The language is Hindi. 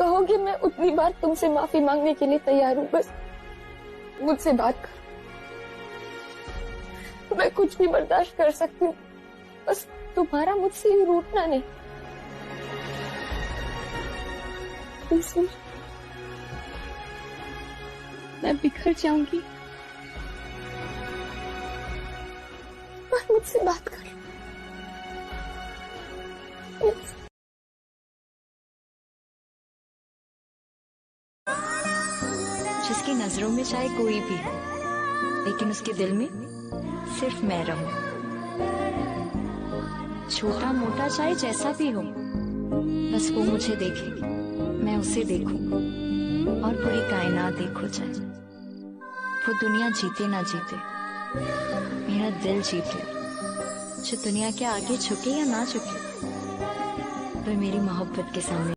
कहोगे मैं उतनी बार तुमसे माफी मांगने के लिए तैयार हूँ। बस मुझसे बात करो, मैं कुछ भी बर्दाश्त कर सकती हूँ, बस तुम्हारा मुझसे ही रूठना नहीं। प्लीज, मैं बिखर जाऊंगी, पर मुझसे बात करो। जिसकी नजरों में चाहे कोई भी हो, लेकिन उसके दिल में सिर्फ मैं रहूं। छोटा मोटा चाहे जैसा भी हो, बस वो मुझे देखे, मैं उसे देखूं, और पूरी कायनात देखो जाए। वो दुनिया जीते ना जीते, मेरा दिल जीत ले। जो दुनिया के आगे झुके या ना झुके, पर मेरी मोहब्बत के सामने